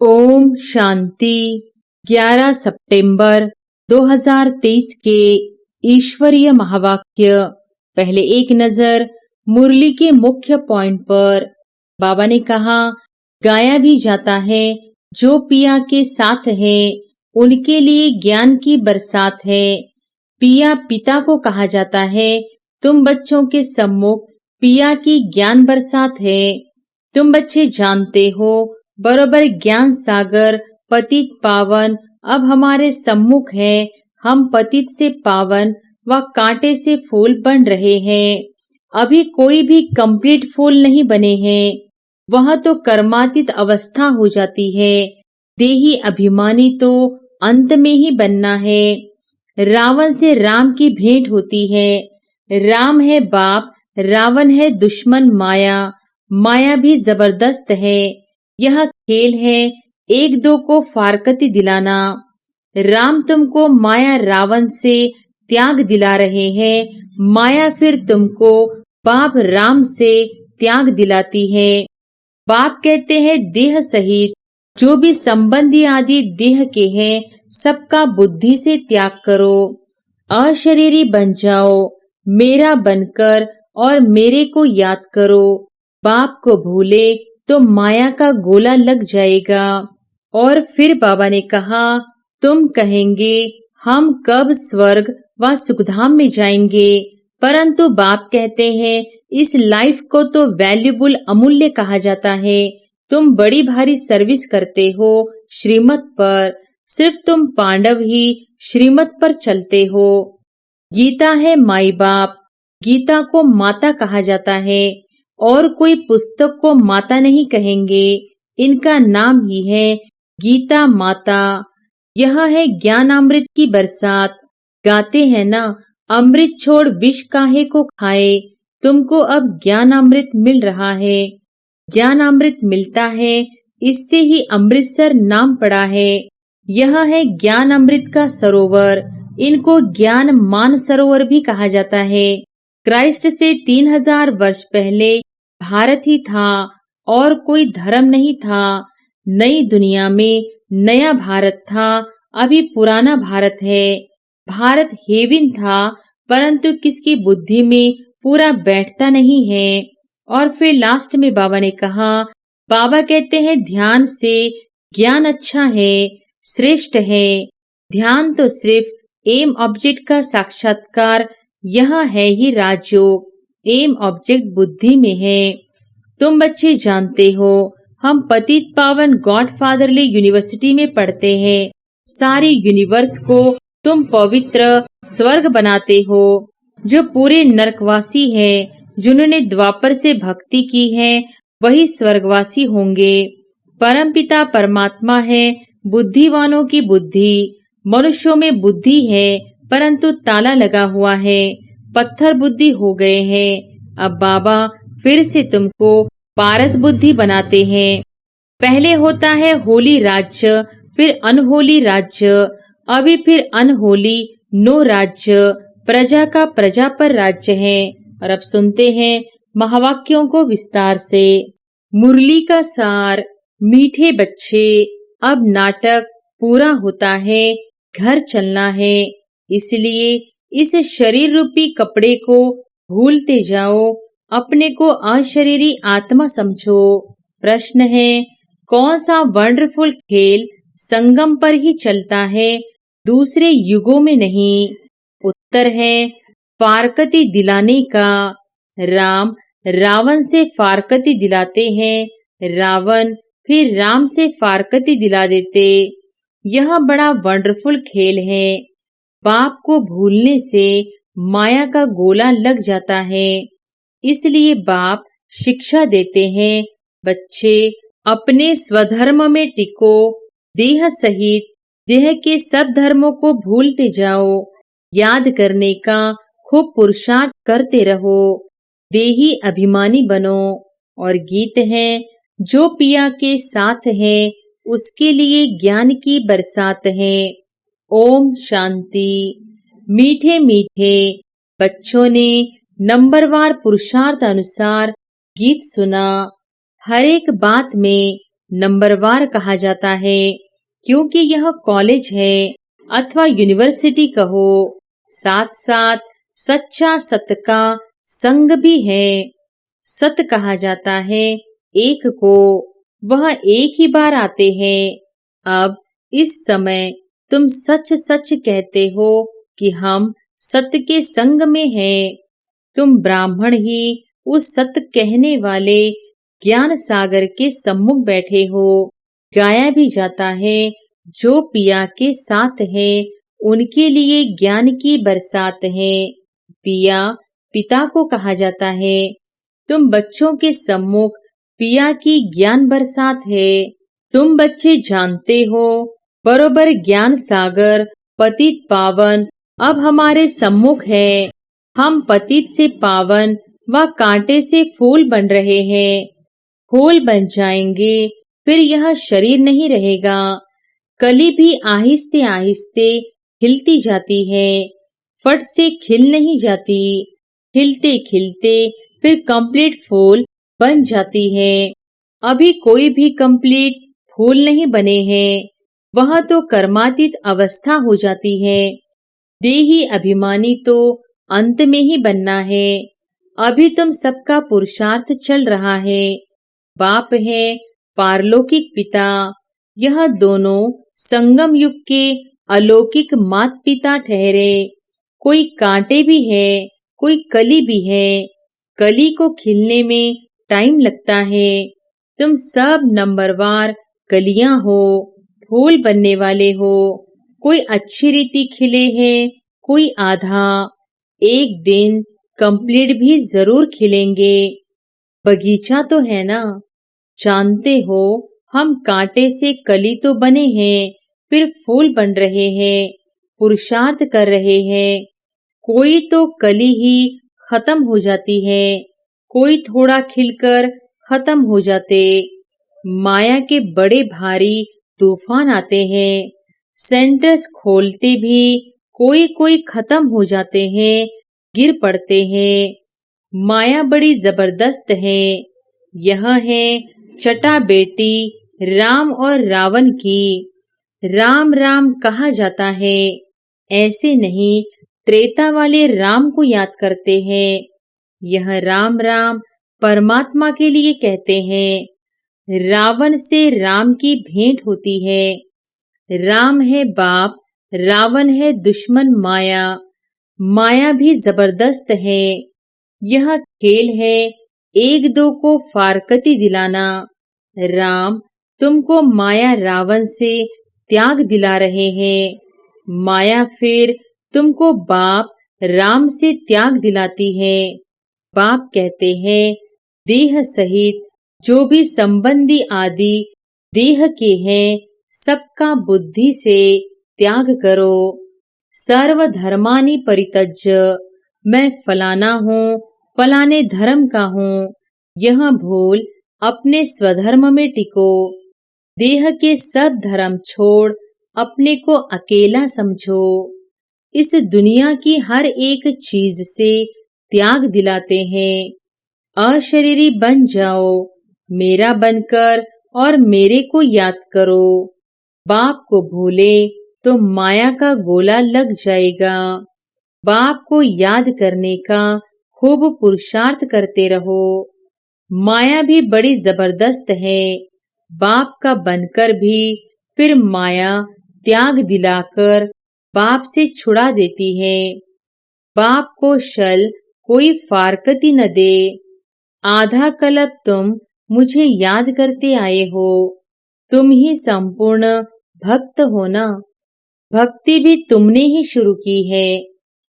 ओम शांति। 11 सितंबर 2023 के ईश्वरीय महावाक्य। पहले एक नजर मुरली के मुख्य पॉइंट पर। बाबा ने कहा, गाया भी जाता है जो पिया के साथ है उनके लिए ज्ञान की बरसात है। पिया पिता को कहा जाता है, तुम बच्चों के सम्मुख पिया की ज्ञान बरसात है। तुम बच्चे जानते हो बरोबर ज्ञान सागर पतित पावन अब हमारे सम्मुख है। हम पतित से पावन व कांटे से फूल बन रहे हैं। अभी कोई भी कंप्लीट फूल नहीं बने हैं, वह तो कर्मातीत अवस्था हो जाती है। देही अभिमानी तो अंत में ही बनना है। रावण से राम की भेंट होती है। राम है बाप, रावण है दुश्मन माया। माया भी जबरदस्त है। यह खेल है एक दो को फारकती दिलाना। राम तुमको माया रावण से त्याग दिला रहे हैं। माया फिर तुमको बाप राम से त्याग दिलाती है। बाप कहते हैं, देह सहित जो भी संबंधी आदि देह के हैं सबका बुद्धि से त्याग करो। अशरीरी बन जाओ, मेरा बनकर और मेरे को याद करो। बाप को भूले तो माया का गोला लग जाएगा। और फिर बाबा ने कहा, तुम कहेंगे हम कब स्वर्ग व सुखधाम में जाएंगे, परंतु बाप कहते हैं इस लाइफ को तो वैल्यूबल अमूल्य कहा जाता है। तुम बड़ी भारी सर्विस करते हो श्रीमत पर, सिर्फ तुम पांडव ही श्रीमत पर चलते हो। गीता है माई बाप, गीता को माता कहा जाता है और कोई पुस्तक को माता नहीं कहेंगे। इनका नाम ही है गीता माता। यह है ज्ञानामृत की बरसात। गाते हैं ना, अमृत छोड़ विष काहे को खाए। तुमको अब ज्ञानामृत मिल रहा है। ज्ञानामृत मिलता है, इससे ही अमृतसर नाम पड़ा है। यह है ज्ञान अमृत का सरोवर। इनको ज्ञान मान सरोवर भी कहा जाता है। क्राइस्ट से 3000 वर्ष पहले भारत ही था और कोई धर्म नहीं था। नई दुनिया में नया भारत था, अभी पुराना भारत है। भारत हेवन था, परंतु किसकी बुद्धि में पूरा बैठता नहीं है। और फिर लास्ट में बाबा ने कहा, बाबा कहते हैं ध्यान से ज्ञान अच्छा है, श्रेष्ठ है। ध्यान तो सिर्फ एम ऑब्जेक्ट का साक्षात्कार, यह है ही राजयोग। एम ऑब्जेक्ट बुद्धि में है। तुम बच्चे जानते हो हम पतित पावन गॉड फादरली यूनिवर्सिटी में पढ़ते हैं। सारी यूनिवर्स को तुम पवित्र स्वर्ग बनाते हो। जो पूरे नरकवासी हैं, जिन्होंने द्वापर से भक्ति की है, वही स्वर्गवासी होंगे। परमपिता परमात्मा है बुद्धिवानों की बुद्धि। मनुष्यों में बुद्धि है, परंतु ताला लगा हुआ है, पत्थर बुद्धि हो गए हैं। अब बाबा फिर से तुमको पारस बुद्धि बनाते हैं। पहले होता है होली राज्य, फिर अनहोली राज्य, अभी फिर अनहोली नो राज्य। प्रजा का प्रजा पर राज्य है। और अब सुनते हैं महावाक्यों को विस्तार से। मुरली का सार। मीठे बच्चे, अब नाटक पूरा होता है, घर चलना है। इसलिए इस शरीर रूपी कपड़े को भूलते जाओ, अपने को अशरीरी आत्मा समझो। प्रश्न है, कौन सा वंडरफुल खेल संगम पर ही चलता है, दूसरे युगों में नहीं? उत्तर है, फारकती दिलाने का। राम रावण से फारकती दिलाते हैं, रावण फिर राम से फारकती दिला देते। यह बड़ा वंडरफुल खेल है। बाप को भूलने से माया का गोला लग जाता है। इसलिए बाप शिक्षा देते हैं, बच्चे अपने स्वधर्म में टिको। देह सहित देह के सब धर्मों को भूलते जाओ। याद करने का खूब पुरुषार्थ करते रहो। देही अभिमानी बनो। और गीत है, जो पिया के साथ है उसके लिए ज्ञान की बरसात है। ओम शांति। मीठे मीठे बच्चों ने नंबरवार पुरुषार्थ अनुसार गीत सुना। हर एक बात में नंबरवार कहा जाता है, क्योंकि यह कॉलेज है अथवा यूनिवर्सिटी कहो, साथ साथ सच्चा सत का संग भी है। सत कहा जाता है एक को, वह एक ही बार आते हैं। अब इस समय तुम सच सच कहते हो कि हम सत्य के संग में हैं। तुम ब्राह्मण ही उस सत्य कहने वाले ज्ञान सागर के सम्मुख बैठे हो। गाया भी जाता है, जो पिया के साथ है उनके लिए ज्ञान की बरसात है। पिया पिता को कहा जाता है। तुम बच्चों के सम्मुख पिया की ज्ञान बरसात है। तुम बच्चे जानते हो, बरोबर ज्ञान सागर पतित पावन अब हमारे सम्मुख है। हम पतित से पावन व कांटे से फूल बन रहे हैं। फूल बन जाएंगे, फिर यह शरीर नहीं रहेगा। कली भी आहिस्ते आहिस्ते खिलती जाती है, फट से खिल नहीं जाती। खिलते खिलते फिर कंप्लीट फूल बन जाती है। अभी कोई भी कंप्लीट फूल नहीं बने हैं, वह तो कर्मातीत अवस्था हो जाती है। देही अभिमानी तो अंत में ही बनना है। अभी तुम सबका पुरुषार्थ चल रहा है। बाप है पारलौकिक पिता, यह दोनों संगम युग के अलौकिक मात पिता ठहरे। कोई कांटे भी है, कोई कली भी है। कली को खिलने में टाइम लगता है। तुम सब नंबरवार कलियां हो, फूल बनने वाले हो। कोई अच्छी रीति खिले हैं, कोई आधा। एक दिन कंप्लीट भी जरूर खिलेंगे। बगीचा तो है ना, जानते हो हम कांटे से कली तो बने हैं, फिर फूल बन रहे हैं, पुरुषार्थ कर रहे हैं। कोई तो कली ही खत्म हो जाती है, कोई थोड़ा खिलकर खत्म हो जाते। माया के बड़े भारी तूफान आते हैं, सेंटर्स खोलते भी कोई कोई खत्म हो जाते हैं, गिर पड़ते हैं। माया बड़ी जबरदस्त है। यह है चटा बेटी राम और रावण की। राम राम कहा जाता है, ऐसे नहीं त्रेता वाले राम को याद करते हैं। यह राम राम परमात्मा के लिए कहते हैं। रावण से राम की भेंट होती है। राम है बाप, रावण है दुश्मन माया। माया भी जबरदस्त है। यह खेल है एक दो को फारकती दिलाना। राम तुमको माया रावण से त्याग दिला रहे हैं। माया फिर तुमको बाप राम से त्याग दिलाती है। बाप कहते हैं, देह सहित जो भी संबंधी आदि देह के हैं, सबका बुद्धि से त्याग करो। सर्व धर्मानि परित्यज्य, मैं फलाना हूँ, फलाने धर्म का हूँ, यह भूल अपने स्वधर्म में टिको। देह के सब धर्म छोड़ अपने को अकेला समझो। इस दुनिया की हर एक चीज से त्याग दिलाते हैं। अशरीरी बन जाओ, मेरा बनकर और मेरे को याद करो। बाप को भूले तो माया का गोला लग जाएगा। बाप को याद करने का खूब पुरुषार्थ करते रहो। माया भी बड़ी जबरदस्त है। बाप का बनकर भी फिर माया त्याग दिलाकर बाप से छुड़ा देती है। बाप को शल कोई फारकती न दे। आधा कल्प तुम मुझे याद करते आए हो। तुम ही संपूर्ण भक्त हो ना। भक्ति भी तुमने ही शुरू की है।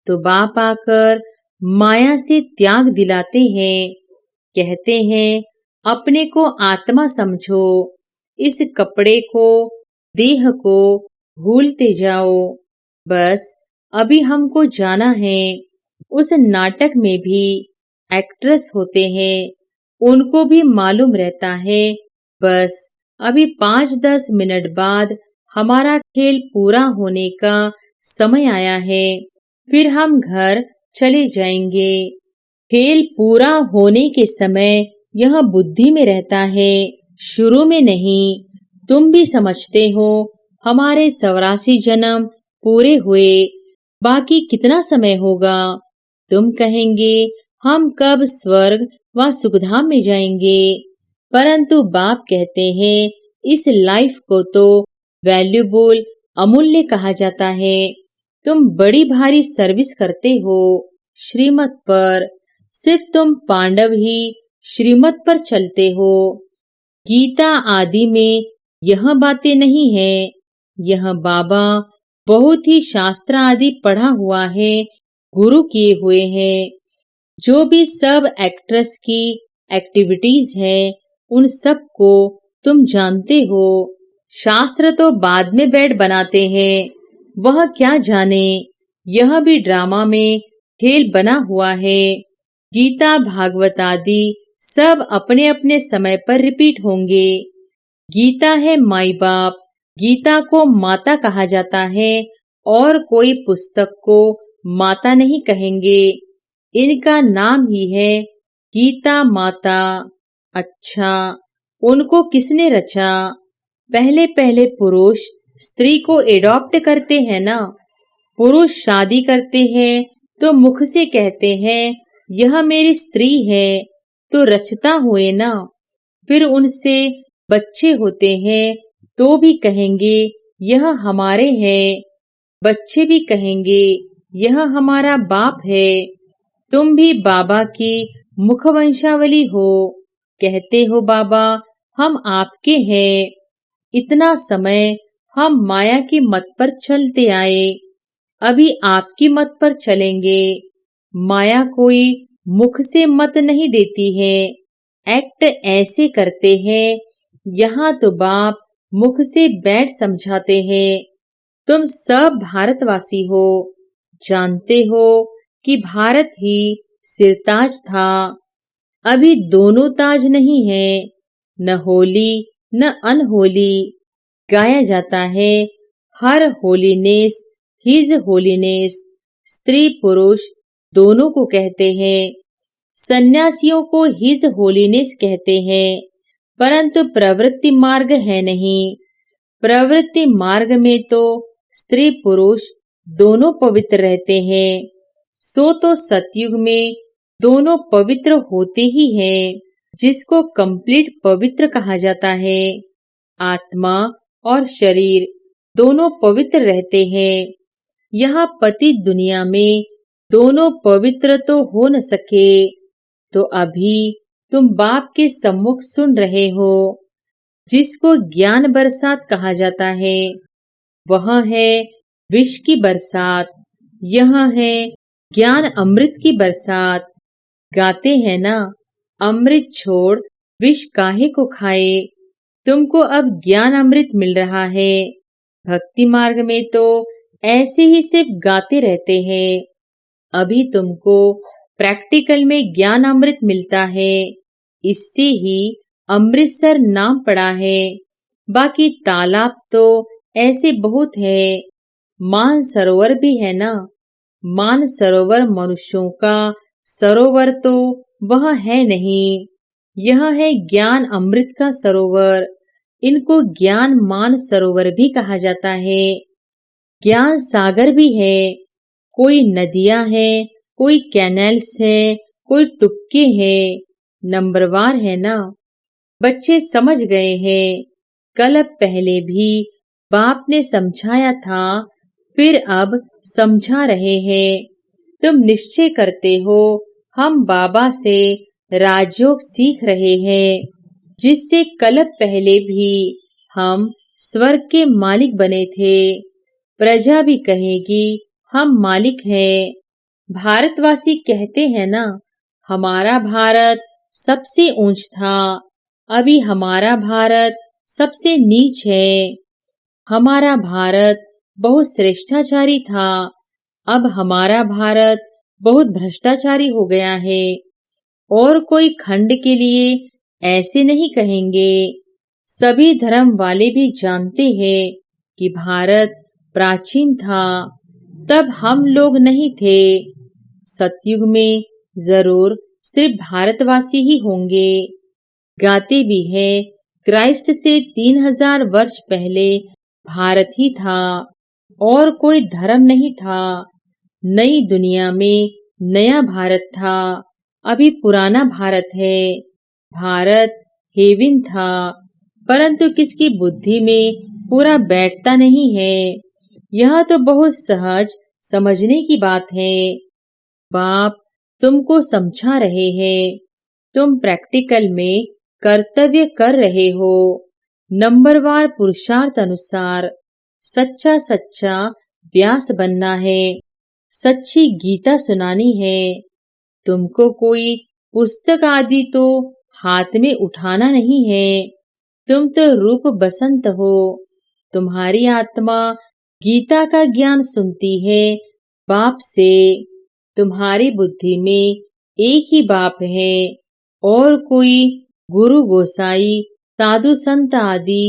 तो बाप आकर माया से त्याग दिलाते हैं। कहते हैं, अपने को आत्मा समझो। इस कपड़े को, देह को भूलते जाओ। बस अभी हमको जाना है। उस नाटक में भी एक्ट्रेस होते हैं, उनको भी मालूम रहता है। बस अभी 5-10 मिनट बाद हमारा खेल पूरा होने का समय आया है, फिर हम घर चले जाएंगे। खेल पूरा होने के समय यह बुद्धि में रहता है, शुरू में नहीं। तुम भी समझते हो हमारे 84 जन्म पूरे हुए, बाकी कितना समय होगा। तुम कहेंगे हम कब स्वर्ग व सुखधाम में जाएंगे, परंतु बाप कहते हैं इस लाइफ को तो वैल्यूबल, अमूल्य कहा जाता है। तुम बड़ी भारी सर्विस करते हो श्रीमत पर, सिर्फ तुम पांडव ही श्रीमत पर चलते हो। गीता आदि में यह बातें नहीं है। यह बाबा बहुत ही शास्त्र आदि पढ़ा हुआ है, गुरु किए हुए हैं। जो भी सब एक्ट्रेस की एक्टिविटीज है उन सब को तुम जानते हो। शास्त्र तो बाद में बेड बनाते हैं, वह क्या जाने। यह भी ड्रामा में खेल बना हुआ है। गीता भागवत आदि सब अपने अपने समय पर रिपीट होंगे। गीता है माई बाप, गीता को माता कहा जाता है, और कोई पुस्तक को माता नहीं कहेंगे। इनका नाम ही है गीता माता। अच्छा, उनको किसने रचा? पहले पहले पुरुष स्त्री को एडॉप्ट करते हैं ना। पुरुष शादी करते हैं तो मुख से कहते हैं यह मेरी स्त्री है, तो रचता हुए ना। फिर उनसे बच्चे होते हैं तो भी कहेंगे यह हमारे हैं। बच्चे भी कहेंगे यह हमारा बाप है। तुम भी बाबा की मुखवंशावली हो, कहते हो बाबा हम आपके हैं। इतना समय हम माया की मत पर चलते आए, अभी आपकी मत पर चलेंगे। माया कोई मुख से मत नहीं देती है, एक्ट ऐसे करते हैं। यहाँ तो बाप मुख से बैठ समझाते हैं। तुम सब भारतवासी हो, जानते हो कि भारत ही सिरताज था। अभी दोनों ताज नहीं है, न होली न अनहोली। गाया जाता है हर होलीनेस हिज होलीनेस। स्त्री पुरुष दोनों को कहते हैं। सन्यासियों को हिज होलीनेस कहते हैं, परंतु प्रवृत्ति मार्ग है नहीं। प्रवृत्ति मार्ग में तो स्त्री पुरुष दोनों पवित्र रहते हैं। सो तो सतयुग में दोनों पवित्र होते ही हैं, जिसको कंप्लीट पवित्र कहा जाता है। आत्मा और शरीर दोनों पवित्र रहते हैं। यहाँ पति दुनिया में दोनों पवित्र तो हो न सके, तो अभी तुम बाप के सम्मुख सुन रहे हो। जिसको ज्ञान बरसात कहा जाता है, वह है विष की बरसात। यह है ज्ञान अमृत की बरसात। गाते हैं ना, अमृत छोड़ विष काहे को खाए। तुमको अब ज्ञान अमृत मिल रहा है। भक्ति मार्ग में तो ऐसे ही सिर्फ गाते रहते हैं। अभी तुमको प्रैक्टिकल में ज्ञान अमृत मिलता है, इससे ही अमृतसर नाम पड़ा है। बाकी तालाब तो ऐसे बहुत है। मान सरोवर भी है ना। मान सरोवर मनुष्यों का सरोवर तो वह है नहीं। यह है ज्ञान अमृत का सरोवर। इनको ज्ञान मान सरोवर भी कहा जाता है। ज्ञान सागर भी है। कोई नदियां है, कोई कैनल्स है, कोई टुक्के है, नंबरवार है ना। बच्चे समझ गए हैं। कल पहले भी बाप ने समझाया था, फिर अब समझा रहे हैं। तुम निश्चय करते हो हम बाबा से राजयोग सीख रहे हैं, जिससे कल पहले भी हम स्वर्ग के मालिक बने थे। प्रजा भी कहेगी हम मालिक हैं। भारतवासी कहते हैं ना, हमारा भारत सबसे ऊंच था, अभी हमारा भारत सबसे नीच है। हमारा भारत बहुत श्रेष्ठाचारी था, अब हमारा भारत बहुत भ्रष्टाचारी हो गया है। और कोई खंड के लिए ऐसे नहीं कहेंगे। सभी धर्म वाले भी जानते हैं कि भारत प्राचीन था, तब हम लोग नहीं थे। सतयुग में जरूर सिर्फ भारतवासी ही होंगे। गाते भी है क्राइस्ट से 3000 वर्ष पहले भारत ही था और कोई धर्म नहीं था। नई दुनिया में नया भारत था, अभी पुराना भारत है। भारत हेवन था, परंतु किसकी बुद्धि में पूरा बैठता नहीं है। यह तो बहुत सहज समझने की बात है। बाप तुमको समझा रहे हैं, तुम प्रैक्टिकल में कर्तव्य कर रहे हो। नंबरवार पुरुषार्थ अनुसार सच्चा सच्चा व्यास बनना है, सच्ची गीता सुनानी है। तुमको कोई पुस्तक आदि तो हाथ में उठाना नहीं है। तुम तो रूप बसंत हो। तुम्हारी आत्मा गीता का ज्ञान सुनती है बाप से। तुम्हारी बुद्धि में एक ही बाप है और कोई गुरु गोसाई साधु संत आदि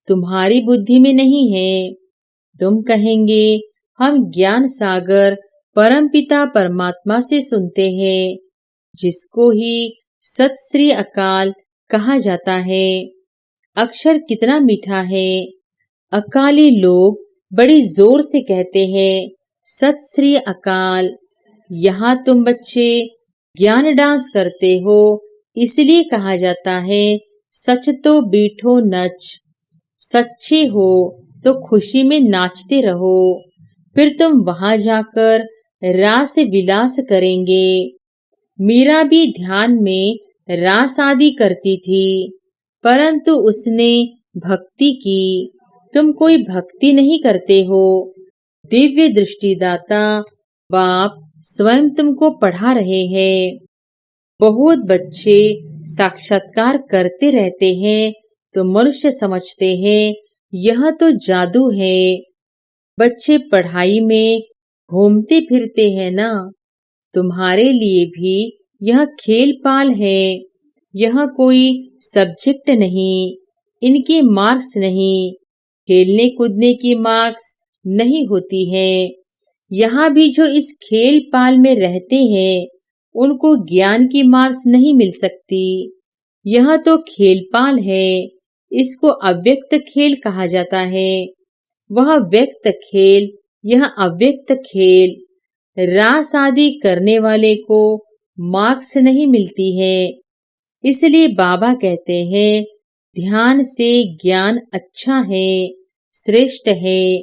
तुम्हारी बुद्धि में नहीं है। तुम कहेंगे हम ज्ञान सागर परमपिता परमात्मा से सुनते हैं, जिसको ही सत श्री अकाल कहा जाता है। अक्षर कितना मीठा है। अकाली लोग बड़ी जोर से कहते हैं सत श्री अकाल। यहाँ तुम बच्चे ज्ञान डांस करते हो, इसलिए कहा जाता है सच तो बीठो नच। सच्चे हो तो खुशी में नाचते रहो, फिर तुम वहां जाकर रास विलास करेंगे। मीरा भी ध्यान में रास आदि करती थी, परंतु उसने भक्ति की। तुम कोई भक्ति नहीं करते हो। दिव्य दृष्टिदाता बाप स्वयं तुमको पढ़ा रहे हैं। बहुत बच्चे साक्षात्कार करते रहते हैं तो मनुष्य समझते हैं यह तो जादू है। बच्चे पढ़ाई में घूमते फिरते हैं ना। तुम्हारे लिए भी यह खेल पाल है। यह कोई सब्जेक्ट नहीं, इनके मार्क्स नहीं। खेलने कूदने की मार्क्स नहीं होती है। यहाँ भी जो इस खेल पाल में रहते हैं उनको ज्ञान की मार्क्स नहीं मिल सकती। यह तो खेलपाल है, इसको अव्यक्त खेल कहा जाता है। वह व्यक्त खेल, यह अव्यक्त खेल। रास आदि करने वाले को मार्क्स नहीं मिलती है। इसलिए बाबा कहते हैं ध्यान से ज्ञान अच्छा है, श्रेष्ठ है।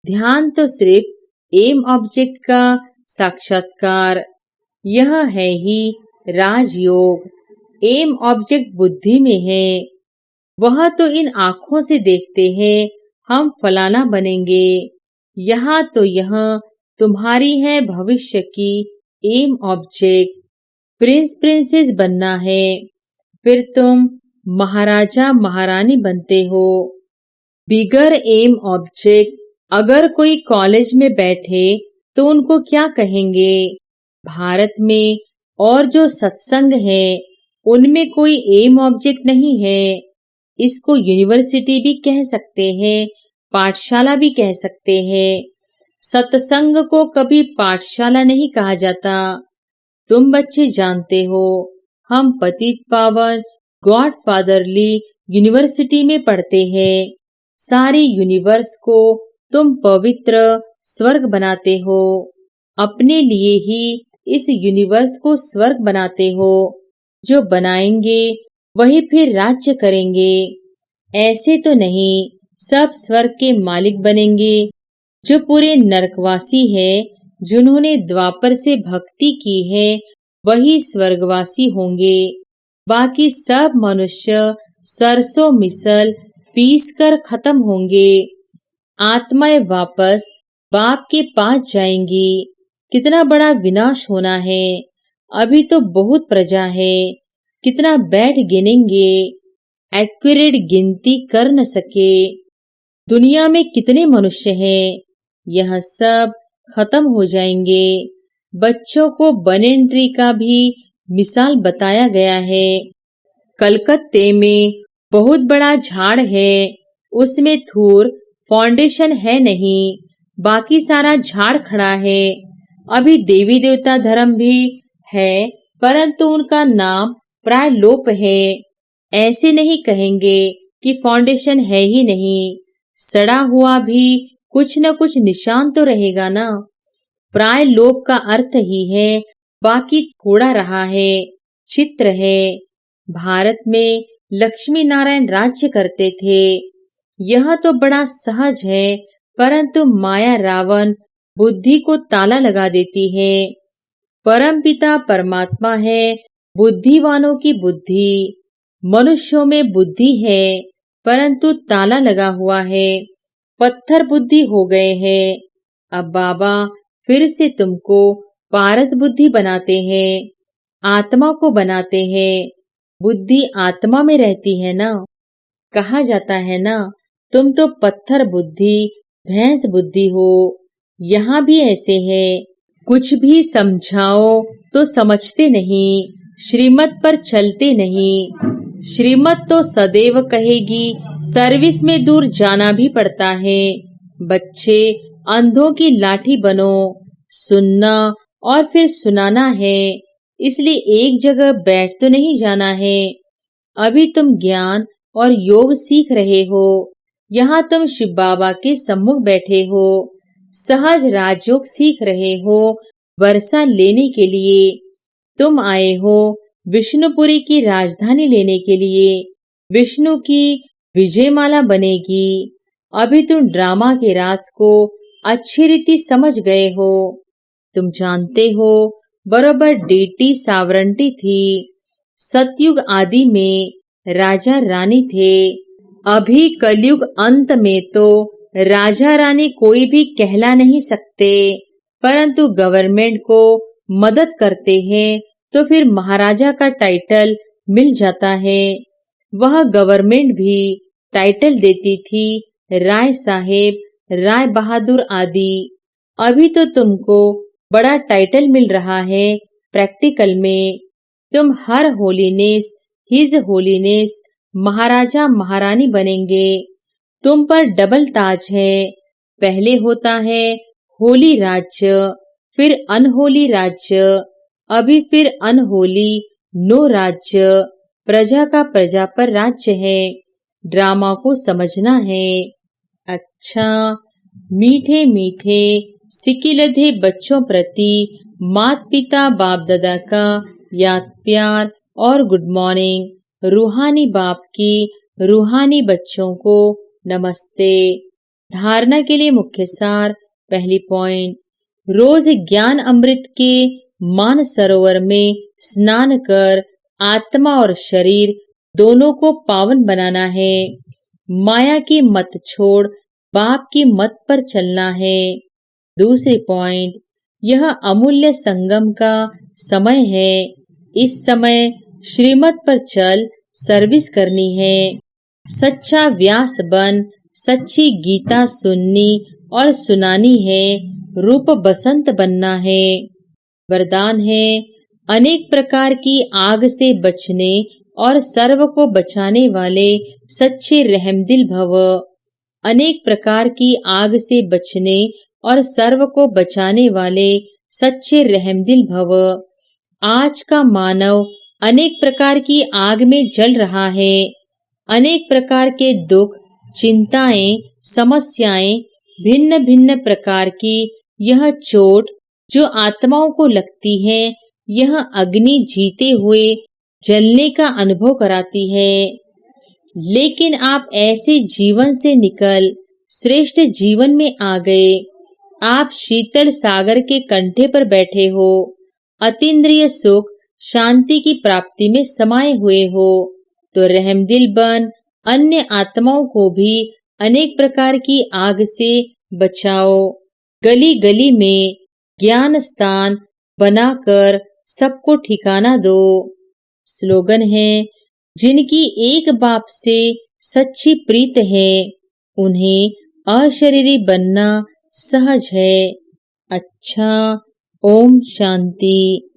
ध्यान तो सिर्फ एम ऑब्जेक्ट का साक्षात्कार, यह है ही राजयोग। एम ऑब्जेक्ट बुद्धि में है। वह तो इन आँखों से देखते हैं हम फलाना बनेंगे। यहाँ तो यह तुम्हारी है भविष्य की एम ऑब्जेक्ट। प्रिंस प्रिंसेस बनना है, फिर तुम महाराजा महारानी बनते हो। बिगर एम ऑब्जेक्ट अगर कोई कॉलेज में बैठे तो उनको क्या कहेंगे? भारत में और जो सत्संग है उनमें कोई एम ऑब्जेक्ट नहीं है। इसको यूनिवर्सिटी भी कह सकते हैं, पाठशाला भी कह सकते हैं। सत्संग को कभी पाठशाला नहीं कहा जाता। तुम बच्चे जानते हो हम पतित पावन गॉड फादरली यूनिवर्सिटी में पढ़ते हैं। सारी यूनिवर्स को तुम पवित्र स्वर्ग बनाते हो। अपने लिए ही इस यूनिवर्स को स्वर्ग बनाते हो। जो बनाएंगे वही फिर राज्य करेंगे। ऐसे तो नहीं सब स्वर्ग के मालिक बनेंगे। जो पूरे नरकवासी है, जिन्होंने द्वापर से भक्ति की है, वही स्वर्गवासी होंगे। बाकी सब मनुष्य सरसों मिसल पीस कर खत्म होंगे। आत्माएं वापस बाप के पास जाएंगी। कितना बड़ा विनाश होना है। अभी तो बहुत प्रजा है, कितना बैठ गिनेंगे, एक्यूरेट गिनती कर न सके। दुनिया में कितने मनुष्य हैं, यह सब खत्म हो जाएंगे। बच्चों को बनेन ट्री का भी मिसाल बताया गया है। कलकत्ते में बहुत बड़ा झाड़ है, उसमें थूर फाउंडेशन है नहीं, बाकी सारा झाड़ खड़ा है। अभी देवी देवता धर्म भी है, परंतु उनका नाम प्राय लोप है। ऐसे नहीं कहेंगे कि फाउंडेशन है ही नहीं, सड़ा हुआ भी कुछ न कुछ निशान तो रहेगा ना। प्राय लोभ का अर्थ ही है, बाकी थोड़ा रहा है, चित्र है। भारत में लक्ष्मी नारायण राज्य करते थे, यह तो बड़ा सहज है, परंतु माया रावण बुद्धि को ताला लगा देती है। परम पिता परमात्मा है बुद्धिवानों की बुद्धि, मनुष्यों में बुद्धि है, परंतु ताला लगा हुआ है, पत्थर बुद्धि हो गए हैं। अब बाबा फिर से तुमको पारस बुद्धि बनाते हैं, आत्मा को बनाते हैं। बुद्धि आत्मा में रहती है ना। कहा जाता है ना, तुम तो पत्थर बुद्धि, भैंस बुद्धि हो। यहाँ भी ऐसे है, कुछ भी समझाओ तो समझते नहीं, श्रीमत पर चलते नहीं। श्रीमत तो सदैव कहेगी, सर्विस में दूर जाना भी पड़ता है। बच्चे अंधों की लाठी बनो, सुनना और फिर सुनाना है, इसलिए एक जगह बैठ तो नहीं जाना है। अभी तुम ज्ञान और योग सीख रहे हो, यहाँ तुम शिव बाबा के सम्मुख बैठे हो, सहज राजयोग सीख रहे हो। वर्षा लेने के लिए तुम आए हो, विष्णुपुरी की राजधानी लेने के लिए। विष्णु की विजयमाला बनेगी। अभी तुम ड्रामा के राज को अच्छी रीति समझ गए हो। तुम जानते हो, बरोबर डेटी सावरंटी थी। सतयुग आदि में राजा रानी थे। अभी कलयुग अंत में तो राजा रानी कोई भी कहला नहीं सकते, परंतु गवर्नमेंट को मदद करते हैं तो फिर महाराजा का टाइटल मिल जाता है। वह गवर्नमेंट भी टाइटल देती थी, राय साहेब, राय बहादुर आदि। अभी तो तुमको बड़ा टाइटल मिल रहा है प्रैक्टिकल में। तुम हर होलीनेस, हिज होलीनेस, महाराजा महारानी बनेंगे। तुम पर डबल ताज है। पहले होता है होली राज्य, फिर अनहोली राज्य, अभी फिर अनहोली नो राज्य। प्रजा का प्रजा पर राज्य है। ड्रामा को समझना है। अच्छा, मीठे मीठे सिकिलधे बच्चों प्रति माता पिता बाप दादा का याद प्यार और गुड मॉर्निंग। रूहानी बाप की रूहानी बच्चों को नमस्ते। धारणा के लिए मुख्य सार। पहली पॉइंट, रोज ज्ञान अमृत के मान सरोवर में स्नान कर आत्मा और शरीर दोनों को पावन बनाना है। माया की मत छोड़ बाप की मत पर चलना है। दूसरी पॉइंट, यह अमूल्य संगम का समय है। इस समय श्रीमत पर चल सर्विस करनी है। सच्चा व्यास बन सच्ची गीता सुननी और सुनानी है। रूप बसंत बनना है। वरदान है, अनेक प्रकार की आग से बचने और सर्व को बचाने वाले सच्चे रहमदिल भव। अनेक प्रकार की आग से बचने और सर्व को बचाने वाले सच्चे रहमदिल भव। आज का मानव अनेक प्रकार की आग में जल रहा है। अनेक प्रकार के दुख, चिंताएं, समस्याएं, भिन्न भिन्न प्रकार की यह चोट जो आत्माओं को लगती है, यह अग्नि जीते हुए जलने का अनुभव कराती है। लेकिन आप ऐसे जीवन से निकल श्रेष्ठ जीवन में आ गए। आप शीतल सागर के कंठे पर बैठे हो। अतीन्द्रिय सुख शांति की प्राप्ति में समाये हुए हो। तो रहमदिल बन अन्य आत्माओं को भी अनेक प्रकार की आग से बचाओ। गली गली में ज्ञान स्थान बनाकर सबको ठिकाना दो। स्लोगन है, जिनकी एक बाप से सच्ची प्रीत है, उन्हें अशरीरी बनना सहज है। अच्छा, ओम शांति।